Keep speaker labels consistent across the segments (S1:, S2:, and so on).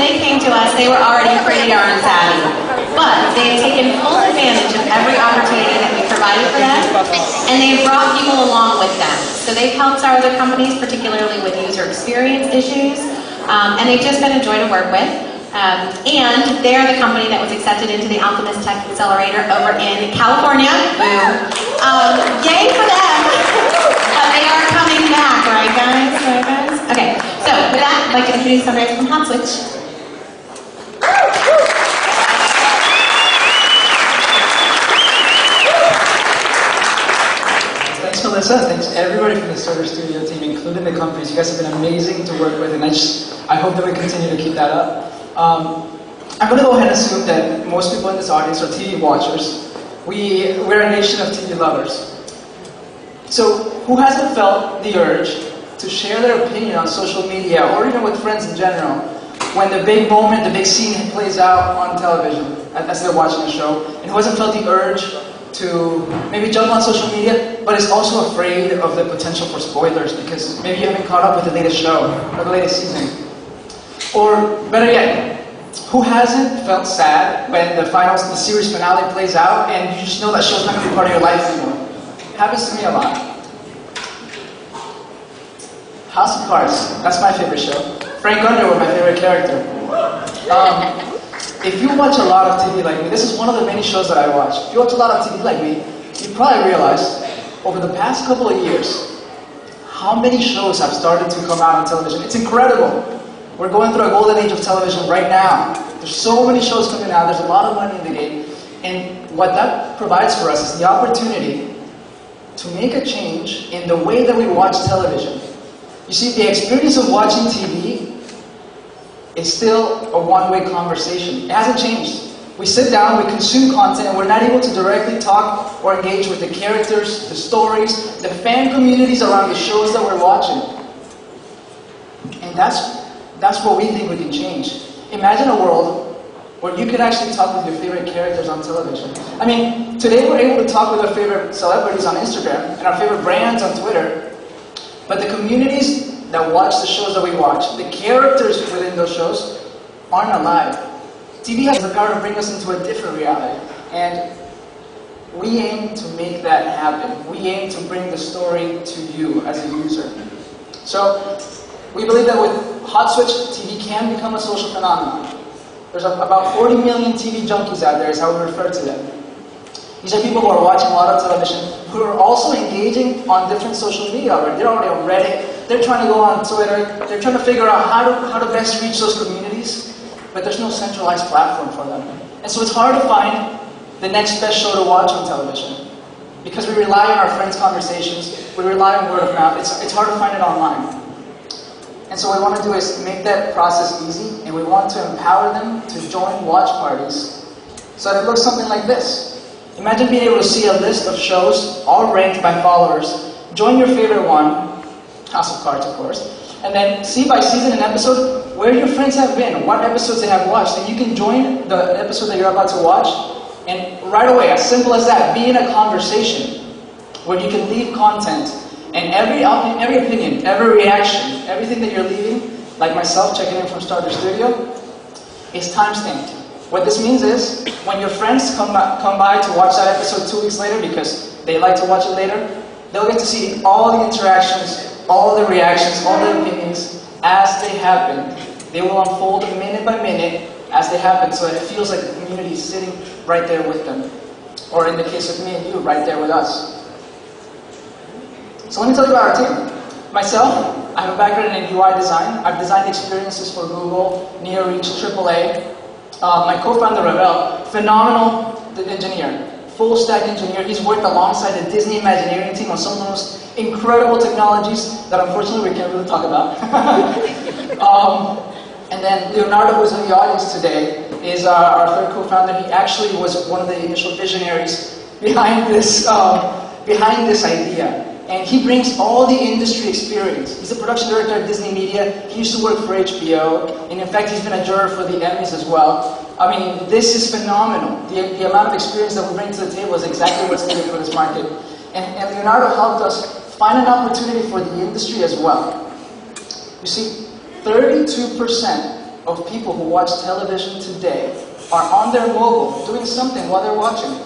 S1: they came to us, they were already pretty darn savvy. But they have taken full advantage of every opportunity that we provided for them, and they've brought people along with them. So they've helped our other companies, particularly with user experience issues, and they've just been a joy to work with. And they are the company that was accepted into the Alchemist Tech Accelerator over in California. Boom. Yay for them! But they are coming back, right guys? Right guys? Okay, so with that, I'd like to introduce Andreas from HotSwitch.
S2: Thanks, Melissa. Thanks everybody from the Starter Studio team, including the companies. You guys have been amazing to work with, and I hope that we continue to keep that up. I'm going to go ahead and assume that most people in this audience are TV watchers. We're a nation of TV lovers. So who hasn't felt the urge to share their opinion on social media, or even with friends in general, when the big moment, the big scene plays out on television as they're watching a show, and who hasn't felt the urge to maybe jump on social media, but is also afraid of the potential for spoilers because maybe you haven't caught up with the latest show or the latest season? Or better yet, who hasn't felt sad when the series finale plays out and you just know that show's not going to be part of your life anymore? Happens to me a lot. House of Cards, that's my favorite show. Frank Underwood, my favorite character. If you watch a lot of TV like me, this is one of the many shows that I watch. If you watch a lot of TV like me, you probably realize over the past couple of years how many shows have started to come out on television. It's incredible. We're going through a golden age of television right now. There's so many shows coming out, there's a lot of money in the game. And what that provides for us is the opportunity to make a change in the way that we watch television. You see, the experience of watching TV is still a one-way conversation. It hasn't changed. We sit down, we consume content, and we're not able to directly talk or engage with the characters, the stories, the fan communities around the shows that we're watching. And that's what we think we can change. Imagine a world where you could actually talk with your favorite characters on television. I mean, today we're able to talk with our favorite celebrities on Instagram and our favorite brands on Twitter, but the communities that watch the shows that we watch, the characters within those shows, aren't alive. TV has the power to bring us into a different reality, and we aim to make that happen. We aim to bring the story to you as a user. So, we believe that with HotSwitch, TV can become a social phenomenon. There's about 40 million TV junkies out there, is how we refer to them. These are people who are watching a lot of television, who are also engaging on different social media already. They're already on Reddit, they're trying to go on Twitter, they're trying to figure out how to best reach those communities, but there's no centralized platform for them. And so it's hard to find the next best show to watch on television, because we rely on our friends' conversations, we rely on word of mouth. It's hard to find it online. And so what we want to do is make that process easy, and we want to empower them to join watch parties so that it looks something like this. Imagine being able to see a list of shows, all ranked by followers. Join your favorite one, House of Cards, of course, and then see by season and episode where your friends have been, what episodes they have watched, and you can join the episode that you're about to watch, and right away, as simple as that, be in a conversation where you can leave content, and every opinion, every reaction, everything that you're leaving, like myself checking in from Starter Studio, is timestamped. What this means is, when your friends come by to watch that episode 2 weeks later because they like to watch it later, they'll get to see all the interactions, all the reactions, all the opinions as they happen. They will unfold minute by minute as they happen, so that it feels like the community is sitting right there with them. Or in the case of me and you, right there with us. So let me tell you about our team. Myself, I have a background in UI design. I've designed experiences for Google, NearReach, AAA. My co-founder, Ravel, phenomenal engineer, full stack engineer. He's worked alongside the Disney Imagineering team on some of the most incredible technologies that unfortunately we can't really talk about. And then Leonardo, who's in the audience today, is our third co-founder. He actually was one of the initial visionaries behind this idea. And he brings all the industry experience. He's the production director at Disney Media. He used to work for HBO. And in fact, he's been a juror for the Emmys as well. I mean, this is phenomenal. The amount of experience that we bring to the table is exactly what's needed for this market. And Leonardo helped us find an opportunity for the industry as well. You see, 32% of people who watch television today are on their mobile doing something while they're watching.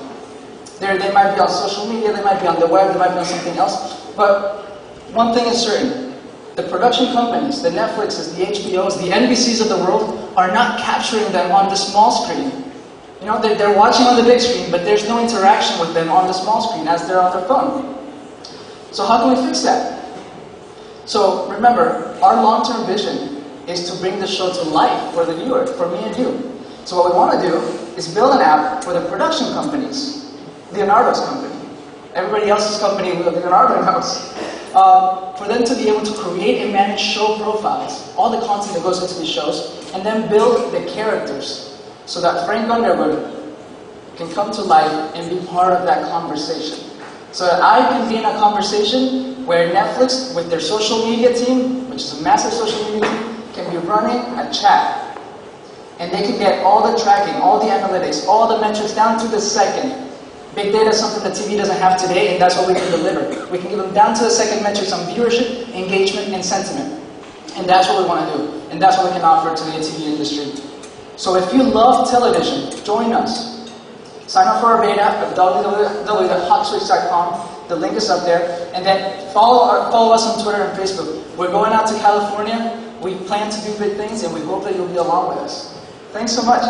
S2: They might be on social media, they might be on the web, they might be on something else. But one thing is certain. The production companies, the Netflixes, the HBOs, the NBCs of the world are not capturing them on the small screen. You know, they're watching on the big screen, but there's no interaction with them on the small screen as they're on their phone. So how can we fix that? So remember, our long-term vision is to bring the show to life for the viewer, for me and you. So what we want to do is build an app for the production companies, Leonardo's company, everybody else's company Leonardo knows, for them to be able to create and manage show profiles, all the content that goes into these shows, and then build the characters so that Frank Underwood can come to life and be part of that conversation. So that I can be in a conversation where Netflix, with their social media team, which is a massive social media team, can be running a chat. And they can get all the tracking, all the analytics, all the metrics down to the second. Big data is something that TV doesn't have today, and that's what we can deliver. We can give them down to the second metrics on viewership, engagement, and sentiment. And that's what we want to do. And that's what we can offer to the TV industry. So if you love television, join us. Sign up for our beta at www.hotswitch.com. The link is up there. And then follow us on Twitter and Facebook. We're going out to California. We plan to do big things, and we hope that you'll be along with us. Thanks so much.